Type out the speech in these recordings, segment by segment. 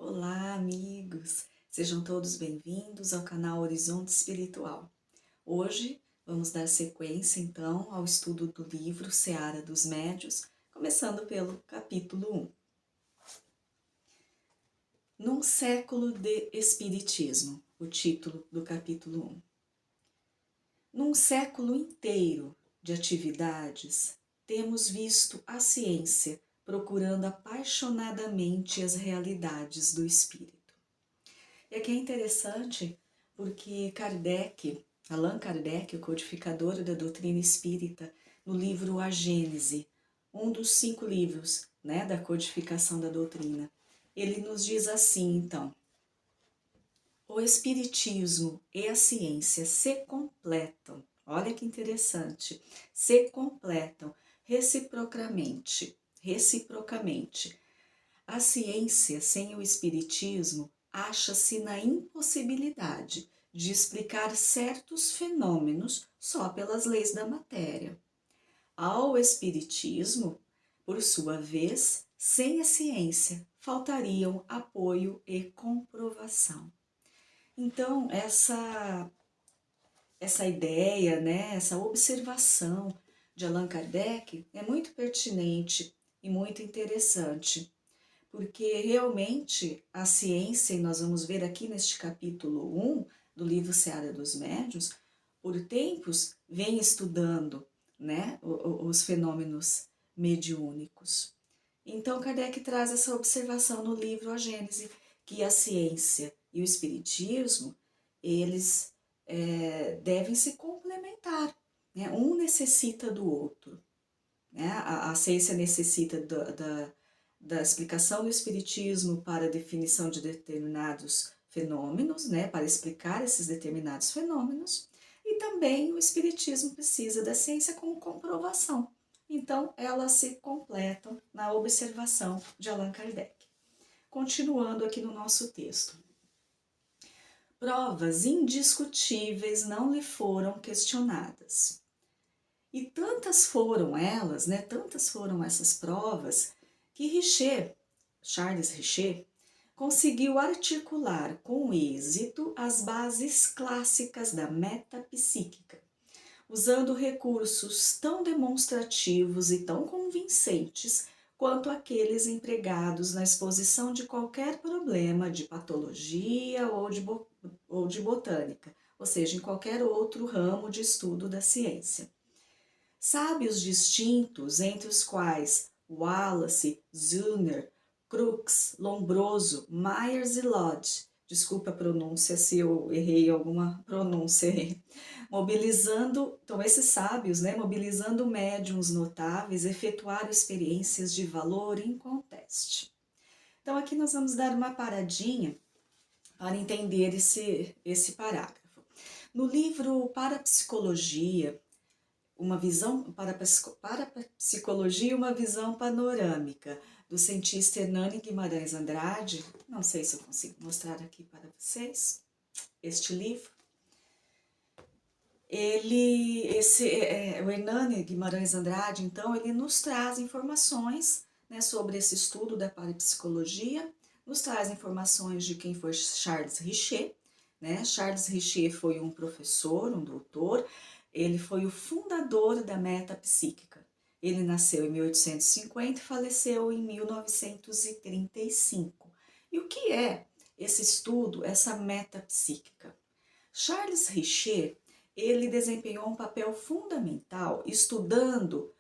Olá, amigos! Sejam todos bem-vindos ao canal Horizonte Espiritual. Hoje vamos dar sequência, então, ao estudo do livro Seara dos Médios, começando pelo capítulo 1. Num século de Espiritismo, o título do capítulo 1. Num século inteiro de atividades, temos visto a ciência procurando apaixonadamente as realidades do espírito. E aqui é interessante porque Allan Kardec, o codificador da doutrina espírita, no livro A Gênese, um dos 5 livros, da codificação da doutrina, ele nos diz assim, então: o espiritismo e a ciência se completam, olha que interessante, se completam reciprocamente. A ciência sem o espiritismo acha-se na impossibilidade de explicar certos fenômenos só pelas leis da matéria. Ao espiritismo, por sua vez, sem a ciência, faltariam apoio e comprovação. Então, essa ideia, essa observação de Allan Kardec é muito pertinente e muito interessante, porque realmente a ciência, e nós vamos ver aqui neste capítulo 1 do livro Seara dos Médios, por tempos vem estudando os fenômenos mediúnicos. Então Kardec traz essa observação no livro A Gênese, que a ciência e o espiritismo, eles devem se complementar, um necessita do outro. A ciência necessita da explicação do espiritismo para a definição de determinados fenômenos, para explicar esses determinados fenômenos, e também o espiritismo precisa da ciência como comprovação. Então, elas se completam na observação de Allan Kardec. Continuando aqui no nosso texto. Provas indiscutíveis não lhe foram questionadas. E tantas foram elas, tantas foram essas provas, que Charles Richer, conseguiu articular com êxito as bases clássicas da metapsíquica, usando recursos tão demonstrativos e tão convincentes quanto aqueles empregados na exposição de qualquer problema de patologia ou de botânica, ou seja, em qualquer outro ramo de estudo da ciência. Sábios distintos, entre os quais Wallace, Züner, Crookes, Lombroso, Myers e Lodge, desculpa a pronúncia se eu errei alguma pronúncia aí, então esses sábios, mobilizando médiuns notáveis, efetuaram experiências de valor inconteste. Então aqui nós vamos dar uma paradinha para entender esse parágrafo. No livro Parapsicologia, uma visão para a psicologia, uma visão panorâmica, do cientista Hernani Guimarães Andrade. Não sei se eu consigo mostrar aqui para vocês este livro. O Hernani Guimarães Andrade, então, ele nos traz informações sobre esse estudo da parapsicologia, nos traz informações de quem foi Charles Richer. Charles Richer foi um professor, um doutor. Ele foi o fundador da metapsíquica. Ele nasceu em 1850 e faleceu em 1935. E o que é esse estudo, essa metapsíquica? Charles Richer, ele desempenhou um papel fundamental estudando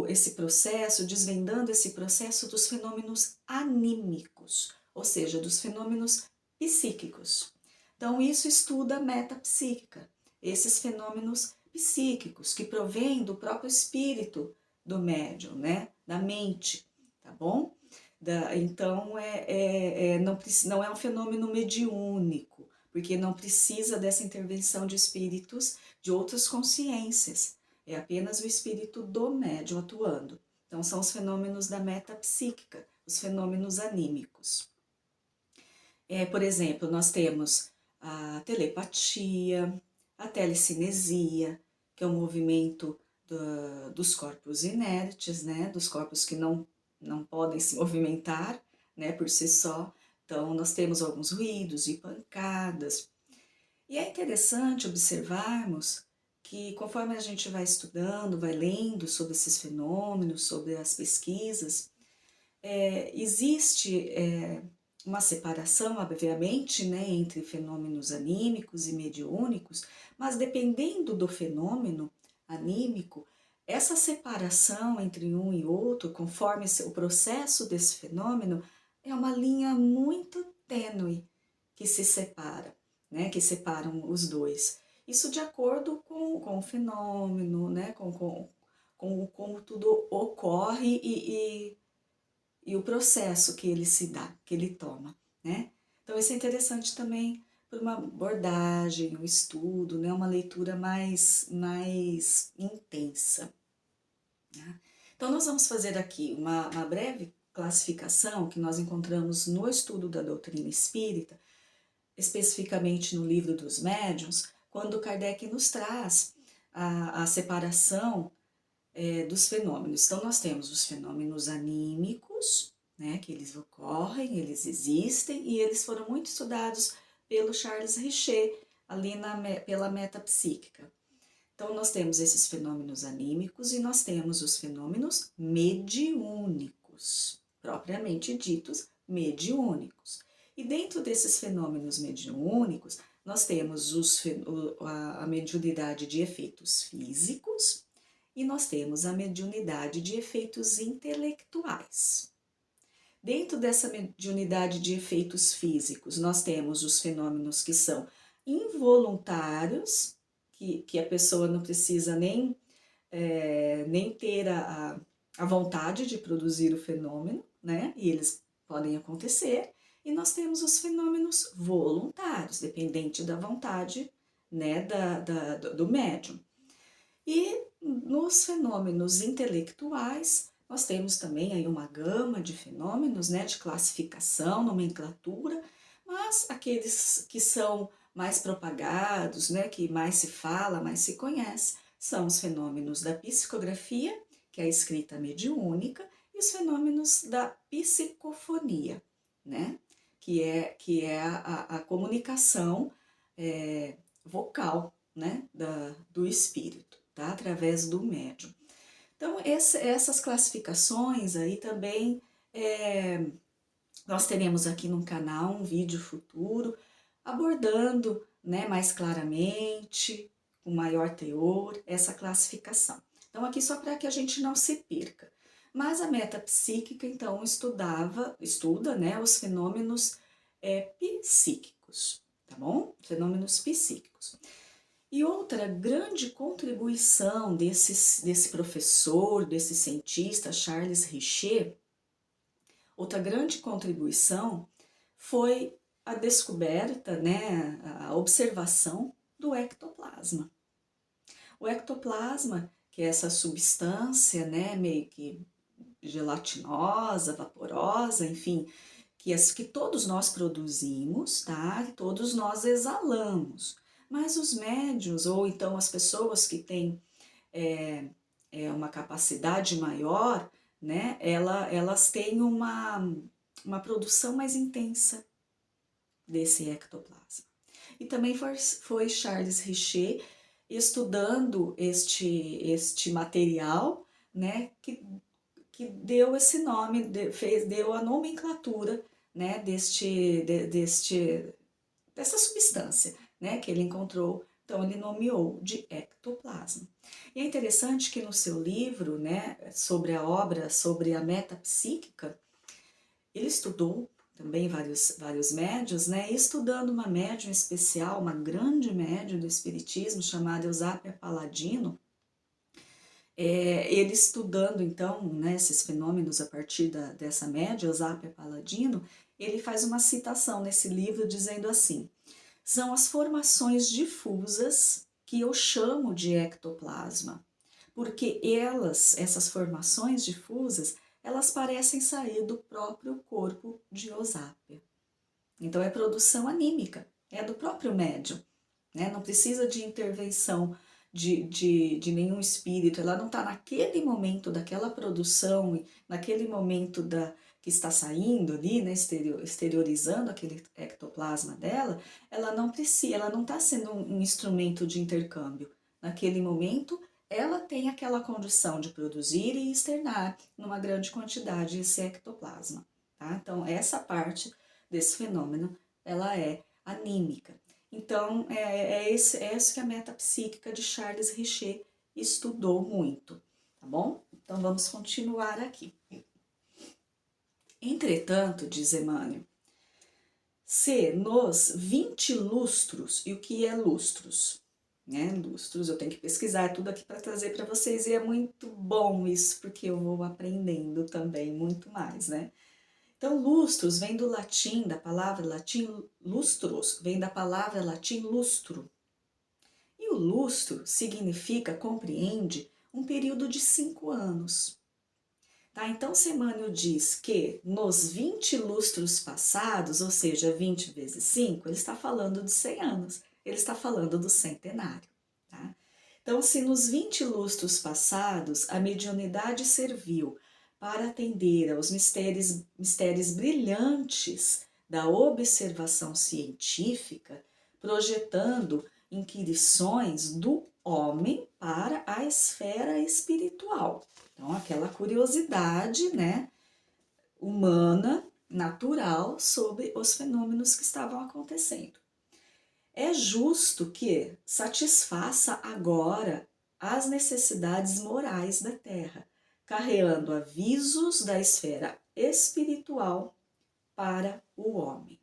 esse processo, desvendando esse processo dos fenômenos anímicos, ou seja, dos fenômenos psíquicos. Então, isso estuda a metapsíquica, esses fenômenos psíquicos que provêm do próprio espírito do médium, da mente, tá bom? Então, não é um fenômeno mediúnico, porque não precisa dessa intervenção de espíritos de outras consciências, é apenas o espírito do médium atuando. Então, são os fenômenos da metapsíquica, os fenômenos anímicos. Por exemplo, nós temos a telepatia, a telecinesia, que é o movimento dos corpos inertes, dos corpos que não podem se movimentar por si só. Então, nós temos alguns ruídos e pancadas. E é interessante observarmos que conforme a gente vai estudando, vai lendo sobre esses fenômenos, sobre as pesquisas, existe uma separação, obviamente, né, entre fenômenos anímicos e mediúnicos, mas dependendo do fenômeno anímico, essa separação entre um e outro, conforme o processo desse fenômeno, é uma linha muito tênue que se separa, né, que separam os dois. Isso de acordo com o fenômeno, né, com como tudo ocorre e o processo que ele se dá, que ele toma, né? Então isso é interessante também para uma abordagem, um estudo, né? Uma leitura mais intensa. Né? Então nós vamos fazer aqui uma breve classificação que nós encontramos no estudo da doutrina espírita, especificamente no livro dos médiuns, quando Kardec nos traz a separação dos fenômenos. Então, nós temos os fenômenos anímicos, né, que eles ocorrem, eles existem, e eles foram muito estudados pelo Charles Richer, ali pela metapsíquica. Então, nós temos esses fenômenos anímicos e nós temos os fenômenos mediúnicos, propriamente ditos mediúnicos. E dentro desses fenômenos mediúnicos, nós temos a mediunidade de efeitos físicos, e nós temos a mediunidade de efeitos intelectuais. Dentro dessa mediunidade de efeitos físicos, nós temos os fenômenos que são involuntários, que a pessoa não precisa nem ter a vontade de produzir o fenômeno, né? E eles podem acontecer. E nós temos os fenômenos voluntários, dependente da vontade, né, do médium. E nos fenômenos intelectuais, nós temos também aí uma gama de fenômenos, né, de classificação, nomenclatura, mas aqueles que são mais propagados, né, que mais se fala, mais se conhece, são os fenômenos da psicografia, que é a escrita mediúnica, e os fenômenos da psicofonia, né, que é a comunicação vocal, né, do espírito, tá, através do médium. Então, essas classificações aí também, nós teremos aqui no canal um vídeo futuro abordando, né, mais claramente, com maior teor, essa classificação. Então, aqui só para que a gente não se perca. Mas a metapsíquica, então, estuda, né, os fenômenos psíquicos, tá bom? Fenômenos psíquicos. E outra grande contribuição desse professor, desse cientista, Charles Richer, outra grande contribuição foi a descoberta, né, a observação do ectoplasma. O ectoplasma, que é essa substância, né, meio que gelatinosa, vaporosa, enfim, que todos nós produzimos, tá? Que todos nós exalamos. Mas os médiuns, ou então as pessoas que têm uma capacidade maior, né, elas têm uma produção mais intensa desse ectoplasma. E também foi Charles Richer estudando este material, né, que deu esse nome, deu a nomenclatura, né, dessa substância, né, que ele encontrou. Então, ele nomeou de ectoplasma. E é interessante que no seu livro, né, sobre a obra, sobre a metapsíquica, ele estudou também vários médiuns, né, estudando uma médium especial, uma grande médium do espiritismo, chamada Eusápia Palladino. Ele estudando, então, né, esses fenômenos a partir dessa médium, Eusápia Palladino, ele faz uma citação nesse livro dizendo assim: são as formações difusas que eu chamo de ectoplasma, porque essas formações difusas, elas parecem sair do próprio corpo de Eusápia. Então é produção anímica, é do próprio médium, né? Não precisa de intervenção de nenhum espírito, ela não está naquele momento daquela produção, naquele momento que está saindo ali, né, exteriorizando aquele ectoplasma dela, ela não precisa, ela não está sendo um instrumento de intercâmbio. Naquele momento, ela tem aquela condição de produzir e externar numa grande quantidade esse ectoplasma, tá? Então, essa parte desse fenômeno, ela é anímica. Então, é isso que a metapsíquica de Charles Richer estudou muito, tá bom? Então, vamos continuar aqui. Entretanto, diz Emmanuel, se nos 20 lustros, e o que é lustros? Né? Lustros, eu tenho que pesquisar tudo aqui para trazer para vocês, e é muito bom isso, porque eu vou aprendendo também muito mais, né? Então, lustros vem do latim, da palavra latim lustros, vem da palavra latim lustro. E o lustro significa, compreende, um período de 5 anos. Tá? Então, Emmanuel diz que nos 20 lustros passados, ou seja, 20 vezes 5, ele está falando de 100 anos, ele está falando do centenário. Tá? Então, se nos 20 lustros passados a mediunidade serviu para atender aos mistérios brilhantes da observação científica, projetando inquirições do homem para a esfera espiritual. Então, aquela curiosidade, né, humana, natural, sobre os fenômenos que estavam acontecendo. É justo que satisfaça agora as necessidades morais da Terra, carreando avisos da esfera espiritual para o homem.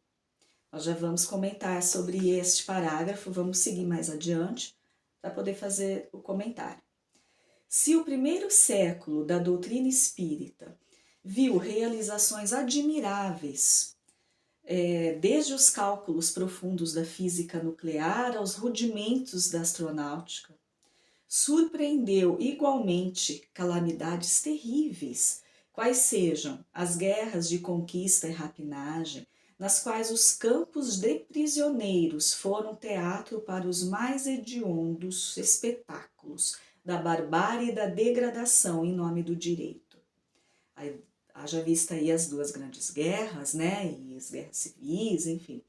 Nós já vamos comentar sobre este parágrafo, vamos seguir mais adiante para poder fazer o comentário. Se o primeiro século da doutrina espírita viu realizações admiráveis, desde os cálculos profundos da física nuclear aos rudimentos da astronáutica, surpreendeu igualmente calamidades terríveis, quais sejam as guerras de conquista e rapinagem, nas quais os campos de prisioneiros foram teatro para os mais hediondos espetáculos da barbárie e da degradação em nome do direito. Haja vista aí as duas grandes guerras, né, e as guerras civis, enfim.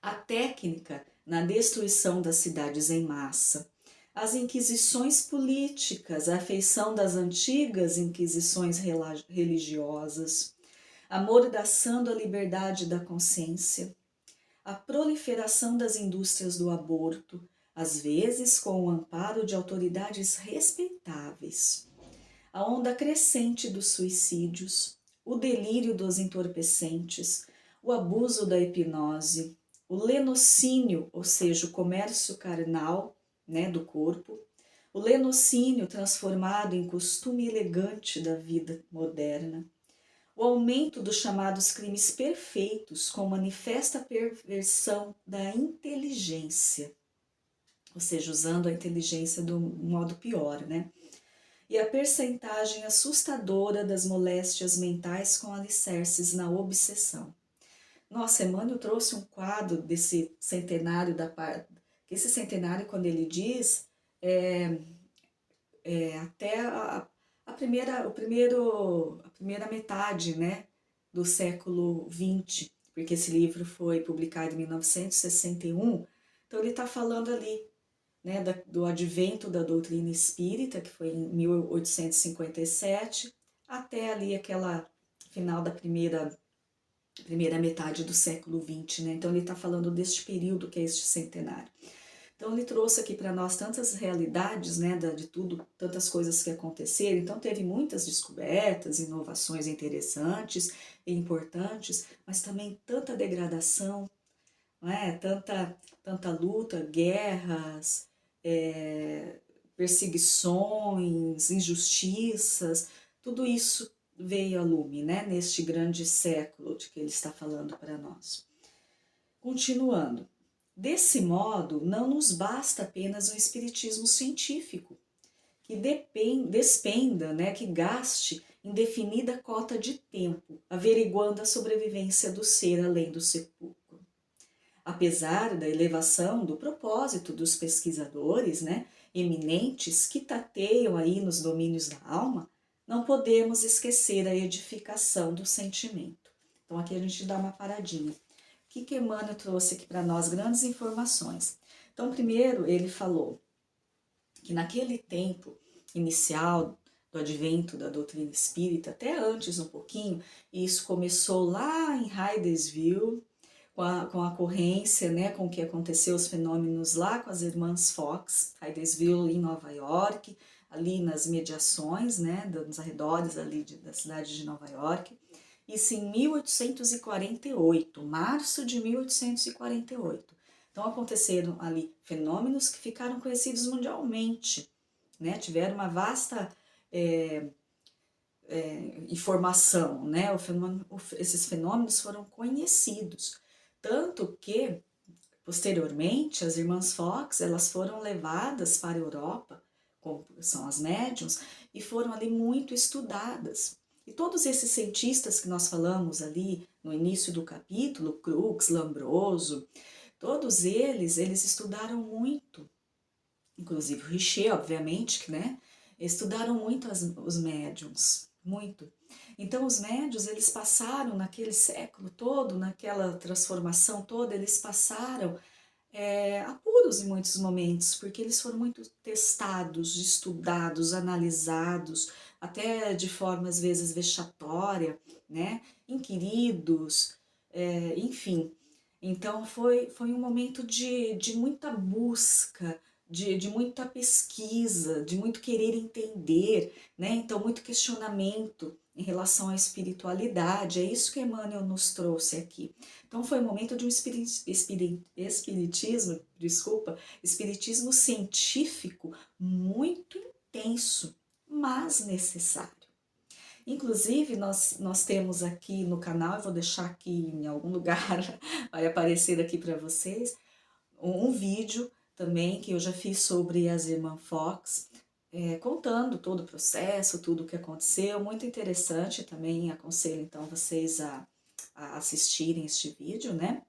A técnica na destruição das cidades em massa, as inquisições políticas, a afeição das antigas inquisições religiosas, amordaçando a liberdade da consciência, a proliferação das indústrias do aborto, às vezes com o amparo de autoridades respeitáveis, a onda crescente dos suicídios, o delírio dos entorpecentes, o abuso da hipnose, o lenocínio, ou seja, o comércio carnal, né, do corpo, o lenocínio transformado em costume elegante da vida moderna, o aumento dos chamados crimes perfeitos com manifesta perversão da inteligência, ou seja, usando a inteligência do modo pior, né? E a percentagem assustadora das moléstias mentais com alicerces na obsessão. Nossa, Emmanuel trouxe um quadro desse centenário esse centenário, quando ele diz, até a primeira metade, né, do século XX, porque esse livro foi publicado em 1961, então ele está falando ali, né, do advento da doutrina espírita, que foi em 1857, até ali aquela final da primeira metade do século XX, né? Então ele está falando deste período que é este centenário. Então ele trouxe aqui para nós tantas realidades, né, de tudo, tantas coisas que aconteceram. Então teve muitas descobertas, inovações interessantes e importantes, mas também tanta degradação, não é? Tanta luta, guerras, perseguições, injustiças, tudo isso veio a lume, né, neste grande século de que ele está falando para nós. Continuando, desse modo, não nos basta apenas um espiritismo científico, que despenda, né, que gaste indefinida cota de tempo, averiguando a sobrevivência do ser além do sepulcro. Apesar da elevação do propósito dos pesquisadores, né, eminentes que tateiam aí nos domínios da alma, não podemos esquecer a edificação do sentimento. Então aqui a gente dá uma paradinha. O que Emmanuel trouxe aqui para nós? Grandes informações. Então primeiro ele falou que naquele tempo inicial do advento da doutrina espírita, até antes um pouquinho, e isso começou lá em Hydesville, com a ocorrência, né, com o que aconteceu, os fenômenos lá com as irmãs Fox, Hydesville em Nova York, ali nas mediações, né, nos arredores ali da cidade de Nova York. Isso em 1848, março de 1848. Então aconteceram ali fenômenos que ficaram conhecidos mundialmente, né, tiveram uma vasta informação, né, esses fenômenos foram conhecidos. Tanto que, posteriormente, as irmãs Fox, elas foram levadas para a Europa, como são as médiuns, e foram ali muito estudadas. E todos esses cientistas que nós falamos ali no início do capítulo, Crookes, Lombroso, todos eles estudaram muito, inclusive o Richer, obviamente, né? Estudaram muito os médiuns, muito. Então, os médiuns, eles passaram naquele século todo, naquela transformação toda, eles passaram apuros em muitos momentos, porque eles foram muito testados, estudados, analisados, até de forma às vezes vexatória, né? Inquiridos, enfim. Então, foi um momento de muita busca, de muita pesquisa, de muito querer entender, né? Então, muito questionamento em relação à espiritualidade. É isso que Emmanuel nos trouxe aqui. Então, foi um momento de um espiritismo científico muito intenso, mas necessário. Inclusive, nós temos aqui no canal, eu vou deixar aqui em algum lugar, vai aparecer aqui para vocês, um vídeo também que eu já fiz sobre as irmãs Fox, contando todo o processo, tudo o que aconteceu, muito interessante também, aconselho então vocês a assistirem este vídeo, né?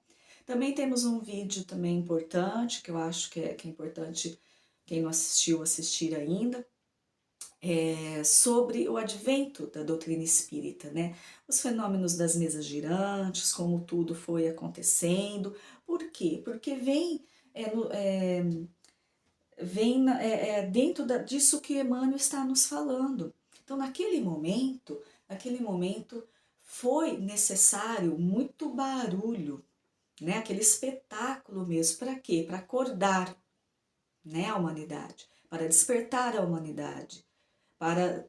Também temos um vídeo também importante, que eu acho que é importante quem não assistiu, assistir ainda, sobre o advento da doutrina espírita, né? Os fenômenos das mesas girantes, como tudo foi acontecendo. Por quê? Porque vem dentro disso que Emmanuel está nos falando. Então, naquele momento foi necessário muito barulho, né? Aquele espetáculo mesmo. Para quê? Para acordar, né, a humanidade, para despertar a humanidade, para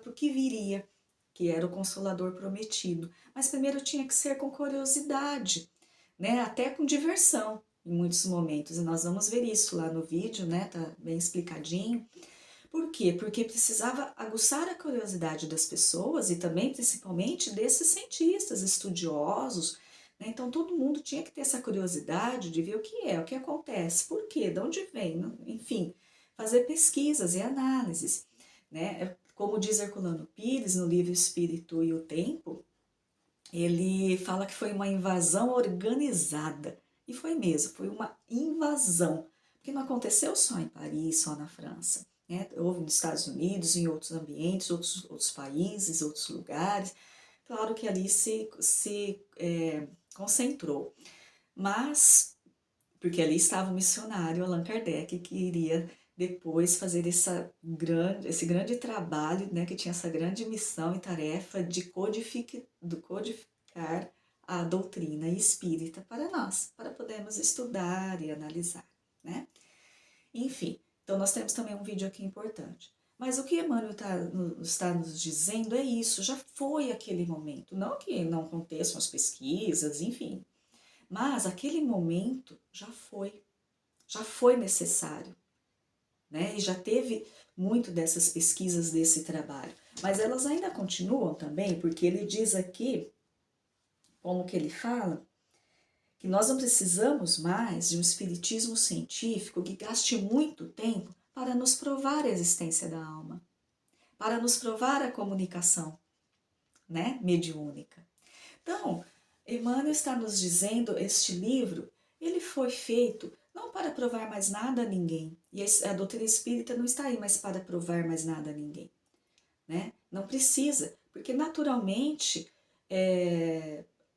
o que viria, que era o Consolador prometido. Mas primeiro tinha que ser com curiosidade, né? Até com diversão em muitos momentos. E nós vamos ver isso lá no vídeo, né? Tá bem explicadinho. Por quê? Porque precisava aguçar a curiosidade das pessoas e também, principalmente, desses cientistas, estudiosos, né? Então, todo mundo tinha que ter essa curiosidade de ver o que acontece, por quê, de onde vem, enfim, fazer pesquisas e análises, né? Como diz Herculano Pires no livro Espírito e o Tempo, ele fala que foi uma invasão organizada. E foi mesmo, foi uma invasão, porque não aconteceu só em Paris, só na França, né? Houve nos Estados Unidos, em outros ambientes, outros países, outros lugares. Claro que ali se concentrou, mas porque ali estava o missionário Allan Kardec, que iria depois fazer esse grande trabalho, né, que tinha essa grande missão e tarefa de codificar a doutrina espírita para nós, para podermos estudar e analisar, né? Enfim, então nós temos também um vídeo aqui importante. Mas o que Emmanuel está nos dizendo é isso, já foi aquele momento, não que não aconteçam as pesquisas, enfim, mas aquele momento já foi necessário, né? E já teve muito dessas pesquisas, desse trabalho. Mas elas ainda continuam também, porque ele diz aqui, como que ele fala, que nós não precisamos mais de um espiritismo científico que gaste muito tempo para nos provar a existência da alma, para nos provar a comunicação, né, mediúnica. Então, Emmanuel está nos dizendo, este livro, ele foi feito não para provar mais nada a ninguém. E a doutrina espírita não está aí mais para provar mais nada a ninguém, né? Não precisa, porque naturalmente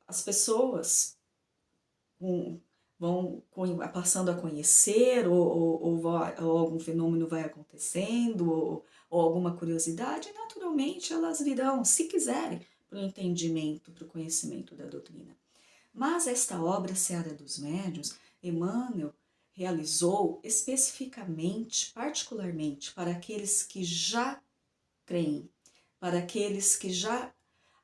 as pessoas vão passando a conhecer, ou algum fenômeno vai acontecendo, ou alguma curiosidade, e naturalmente elas virão, se quiserem, para o entendimento, para o conhecimento da doutrina. Mas esta obra, Seara dos Médiuns, Emmanuel realizou especificamente, particularmente, para aqueles que já creem, para aqueles que já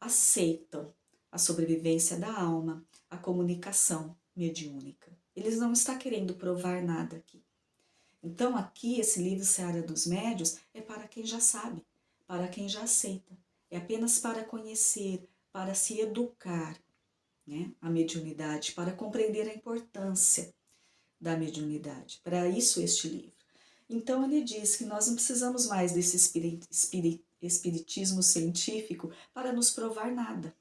aceitam a sobrevivência da alma, a comunicação mediúnica. Eles não estão querendo provar nada aqui. Então aqui esse livro Seara dos Médiuns é para quem já sabe, para quem já aceita. É apenas para conhecer, para se educar, né, a mediunidade, para compreender a importância da mediunidade. Para isso este livro. Então ele diz que nós não precisamos mais desse espiritismo científico para nos provar nada.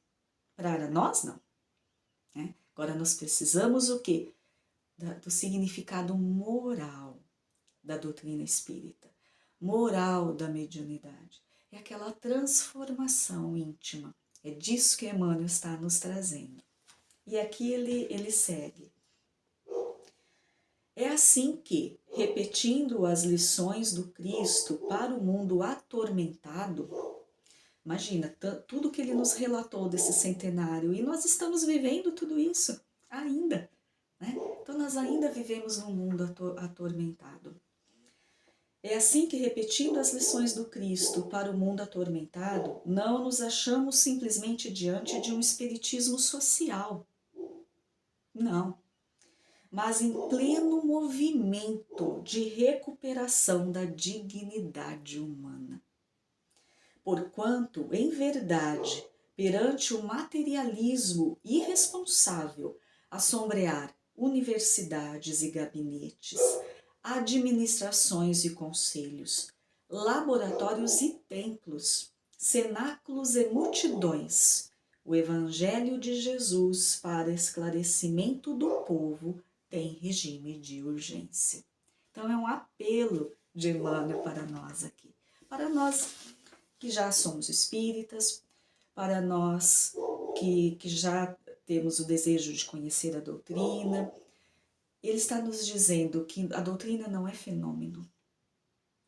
Para nós, não. Né? Agora nós precisamos o quê? Do significado moral da doutrina espírita. Moral da mediunidade. É aquela transformação íntima. É disso que Emmanuel está nos trazendo. E aqui ele segue. É assim que, repetindo as lições do Cristo para o mundo atormentado, imagina, tudo que ele nos relatou desse centenário, e nós estamos vivendo tudo isso ainda, né? Então nós ainda vivemos num mundo atormentado. É assim que, repetindo as lições do Cristo para o mundo atormentado, não nos achamos simplesmente diante de um espiritismo social. Não. Mas em pleno movimento de recuperação da dignidade humana. Porquanto, em verdade, perante o materialismo irresponsável, assombrear universidades e gabinetes, administrações e conselhos, laboratórios e templos, cenáculos e multidões, o Evangelho de Jesus para esclarecimento do povo tem regime de urgência. Então é um apelo de Emmanuel para nós aqui. Para nós que já somos espíritas, para nós que já temos o desejo de conhecer a doutrina, ele está nos dizendo que a doutrina não é fenômeno.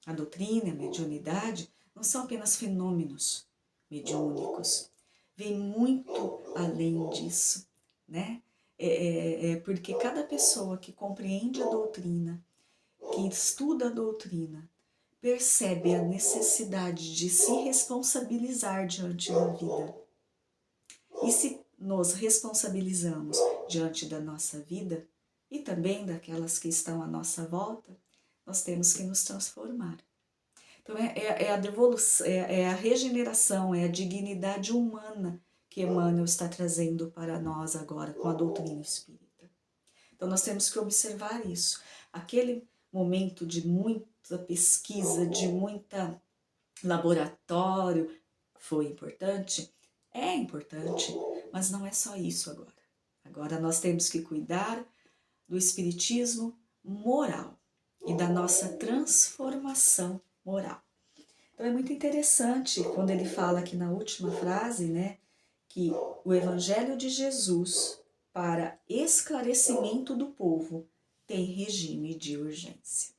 A doutrina e a mediunidade não são apenas fenômenos mediúnicos. Vem muito além disso, né? Porque cada pessoa que compreende a doutrina, que estuda a doutrina, percebe a necessidade de se responsabilizar diante da vida. E se nos responsabilizamos diante da nossa vida e também daquelas que estão à nossa volta, nós temos que nos transformar. Então é a devolução, é a regeneração, é a dignidade humana que Emmanuel está trazendo para nós agora com a doutrina espírita. Então nós temos que observar isso. Aquele momento de muita pesquisa, de muita laboratório, foi importante? É importante, mas não é só isso agora. Agora nós temos que cuidar do espiritismo moral e da nossa transformação moral. Então é muito interessante quando ele fala aqui na última frase, né, que o Evangelho de Jesus para esclarecimento do povo tem regime de urgência.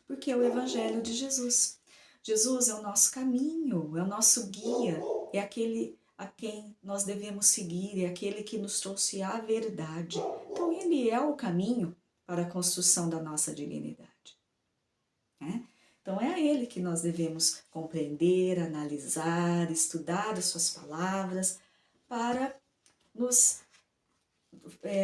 Porque é o Evangelho de Jesus. Jesus é o nosso caminho, é o nosso guia, é aquele a quem nós devemos seguir, é aquele que nos trouxe a verdade. Então ele é o caminho para a construção da nossa dignidade, né? Então é a ele que nós devemos compreender, analisar, estudar as suas palavras para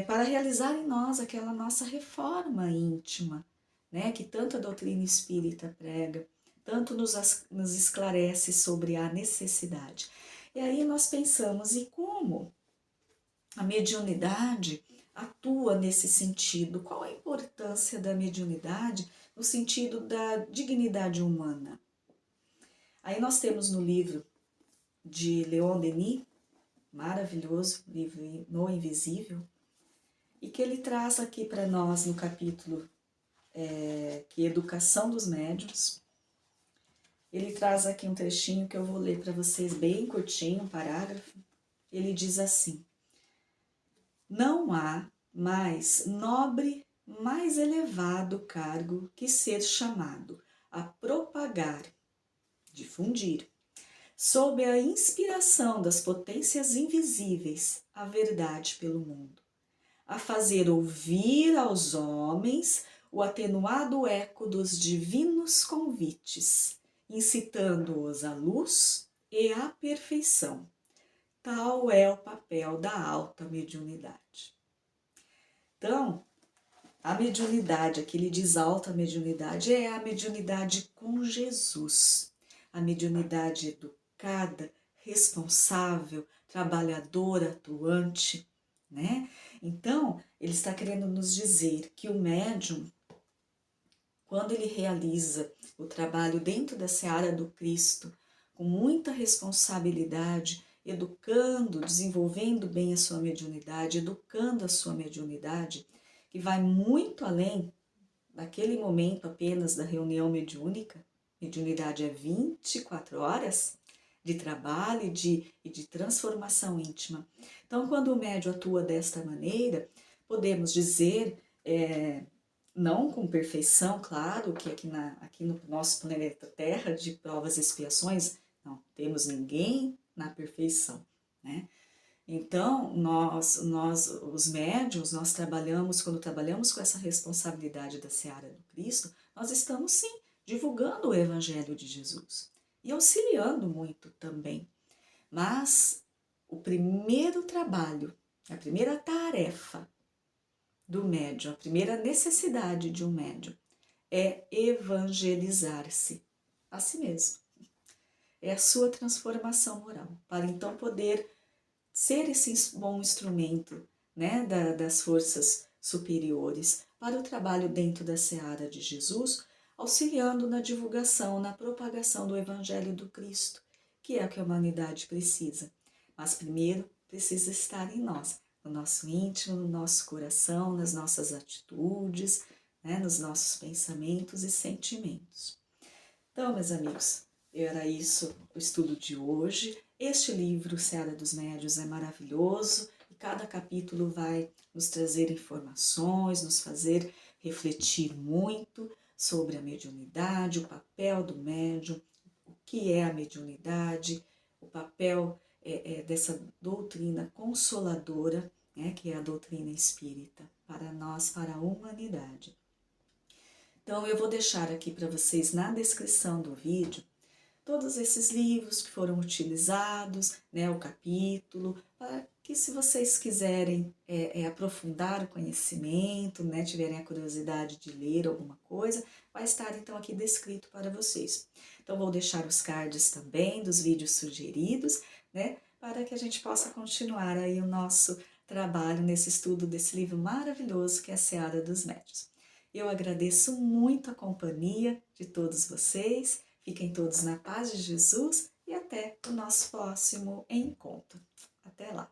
para realizar em nós aquela nossa reforma íntima, né, que tanto a doutrina espírita prega, tanto nos esclarece sobre a necessidade. E aí nós pensamos, e como a mediunidade atua nesse sentido? Qual a importância da mediunidade no sentido da dignidade humana? Aí nós temos no livro de Leon Denis, maravilhoso livro No Invisível, e que ele traz aqui para nós no capítulo que é Educação dos Médiuns. Ele traz aqui um trechinho que eu vou ler para vocês bem curtinho, um parágrafo. Ele diz assim: não há mais nobre, mais elevado cargo que ser chamado a propagar, difundir, sob a inspiração das potências invisíveis, a verdade pelo mundo, a fazer ouvir aos homens o atenuado eco dos divinos convites, incitando-os à luz e à perfeição. Tal é o papel da alta mediunidade. Então, a mediunidade, aqui ele diz alta mediunidade, é a mediunidade com Jesus, a mediunidade educada, responsável, trabalhadora, atuante, né? Então, ele está querendo nos dizer que o médium, quando ele realiza o trabalho dentro da seara do Cristo, com muita responsabilidade, educando, desenvolvendo bem a sua mediunidade, educando a sua mediunidade, que vai muito além daquele momento apenas da reunião mediúnica. Mediunidade é 24 horas de trabalho e de transformação íntima. Então, quando o médium atua desta maneira, podemos dizer, não com perfeição, claro, que aqui no nosso planeta Terra, de provas e expiações, não temos ninguém na perfeição, né? Então, nós os médiuns, nós trabalhamos, quando trabalhamos com essa responsabilidade da seara do Cristo, nós estamos sim divulgando o Evangelho de Jesus e auxiliando muito também. Mas o primeiro trabalho, a primeira tarefa do médium, a primeira necessidade de um médium é evangelizar-se a si mesmo. É a sua transformação moral, para então poder ser esse bom instrumento, né, das forças superiores para o trabalho dentro da seara de Jesus, auxiliando na divulgação, na propagação do Evangelho do Cristo, que é o que a humanidade precisa. Mas primeiro precisa estar em nós, no nosso íntimo, no nosso coração, nas nossas atitudes, né, nos nossos pensamentos e sentimentos. Então, meus amigos, era isso o estudo de hoje. Este livro, Seara dos Médiuns, é maravilhoso e cada capítulo vai nos trazer informações, nos fazer refletir muito sobre a mediunidade, o papel do médium, o que é a mediunidade, o papel dessa doutrina consoladora, né, que é a doutrina espírita, para nós, para a humanidade. Então, eu vou deixar aqui para vocês na descrição do vídeo todos esses livros que foram utilizados, né, o capítulo, para que se vocês quiserem aprofundar o conhecimento, né, tiverem a curiosidade de ler alguma coisa, vai estar então aqui descrito para vocês. Então vou deixar os cards também dos vídeos sugeridos, né, para que a gente possa continuar aí o nosso trabalho nesse estudo desse livro maravilhoso que é a Seara dos Médiuns. Eu agradeço muito a companhia de todos vocês. Fiquem todos na paz de Jesus e até o nosso próximo encontro. Até lá!